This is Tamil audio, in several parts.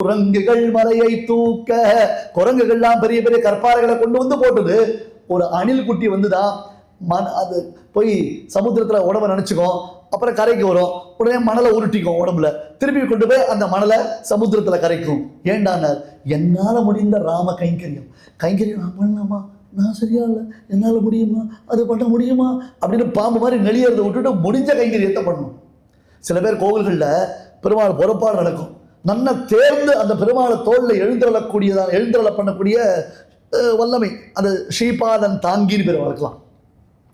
குரங்குகள் மலையை தூக்க, குரங்குகள்லாம் பெரிய பெரிய கற்பாறைகளை கொண்டு வந்து போட்டுது. ஒரு அணில் குட்டி வந்துதான் அது போய் சமுத்திரத்துல உடம்ப நினைச்சுக்கும், அப்புறம் கரைக்கு வரும், உடனே மணலை உருட்டிக்கும் உடம்புல, திருப்பி கொண்டு போய் அந்த மணலை சமுத்திரத்துல கரைக்கும். ஏண்டானார், என்னால முடிந்த ராம கைங்கரியம் நான் பண்ணலாமா, நான் சரியா இல்லை, என்னால முடியுமா, அது பண்ண முடியுமா அப்படின்னு பாம்பு மாதிரி நெளியறதை விட்டுட்டு முடிஞ்ச கைங்கரியத்தை பண்ணணும். சில பேர் கோவில்களில் பெருமாள் பொறுப்பாடு நடக்கும், நன்ன தேர்ந்து அந்த பெருமாளை தோல்ல எழுந்தருள பண்ணக்கூடிய வல்லமை அந்த ஸ்ரீபாதன் தாங்கின்னு பேர் வளர்க்கலாம்.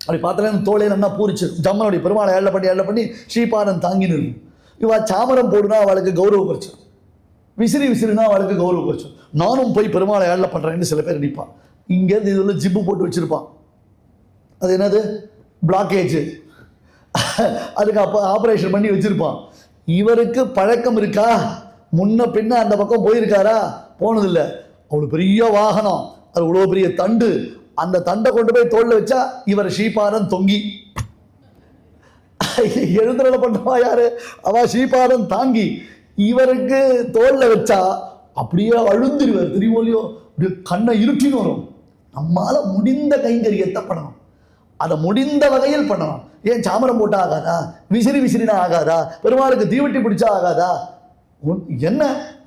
அப்படி பார்த்தாலே தோலையை நல்லா பூரிச்சு ஜம்மனுடைய பெருமாளை ஏழை பண்ணி ஸ்ரீபாதன் தாங்கி நிற்கும். இவா சாமரம் போடுனா அவளுக்கு கௌரவ குறைச்சு, விசிறினா அவளுக்கு கௌரவ குறைச்சு. நானும் போய் பெருமாளை ஏழை பண்ணுறேன்னு சில பேர் நிற்பான். இங்கேருந்து இதில் ஜிப்பு போட்டு வச்சுருப்பான், அது என்னது பிளாக்கேஜ், அதுக்கு அப்போ ஆப்ரேஷன் பண்ணி வச்சுருப்பான். இவருக்கு பழக்கம் இருக்கா, முன்ன பின்ன அந்த பக்கம் போயிருக்காரா, போனதில்லை. அவ்வளோ பெரிய வாகனம், அது இவ்வளோ பெரிய தண்டு, அந்த தண்டை கொண்டு போய் தோல்ல வச்சா இவர் ஸ்ரீபாதன் தொங்கி எழுந்துருள பண்ணவா யாரு, அவ ஸ்ரீபாதன் தாங்கி. இவருக்கு தோல்ல வச்சா அப்படியே அழுந்துருவார், தெரியுமோ, அப்படியே கண்ணை இருட்டின்னு வரும். நம்மால முடிந்த கைங்கரியத்தை பண்ணணும், அதை முடிந்த வகையில் பண்ணணும். ஏன் சாமரம் போட்டா ஆகாதா, விசிறினா ஆகாதா, பெருமாளுக்கு தீவட்டி பிடிச்சா ஆகாதா? என்ன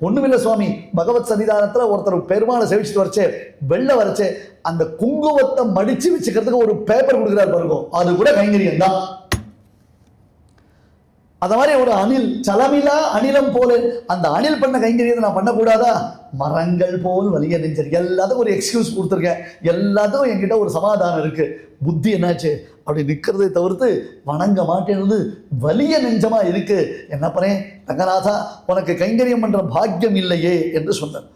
ஒண்ணுமில்லை சுவாமி, பகவத் சன்னிதானத்துல ஒருத்தர் பெருமாளை சேவிச்சுட்டு வரச்சே, வெள்ள வரச்சே, அந்த குங்குமத்தை மடிச்சு வச்சுக்கிறதுக்கு ஒரு பேப்பர் கொடுக்குறாரு பாருங்க, அது கூட கைங்கரியம் தான். அந்த மாதிரி ஒரு அணில், சலமிலா அணிலம் போல, அந்த அணில் பண்ண கைங்கரியத்தை நான் பண்ணக்கூடாதா? மரங்கள் போல் வலிய நெஞ்சர், எல்லாத்துக்கும் ஒரு எக்ஸ்கியூஸ் கொடுத்துருக்கேன், எல்லாத்துக்கும் என்கிட்ட ஒரு சமாதானம் இருக்கு. புத்தி என்னாச்சு, அப்படி நிற்கிறதை தவிர்த்து வணங்க மாட்டேன்னு வலிய நெஞ்சமா இருக்கு. என்ன பண்ணேன் ரங்கநாதா, உனக்கு கைங்கரியம் பண்ற பாக்கியம் இல்லையே என்று சொன்னார்.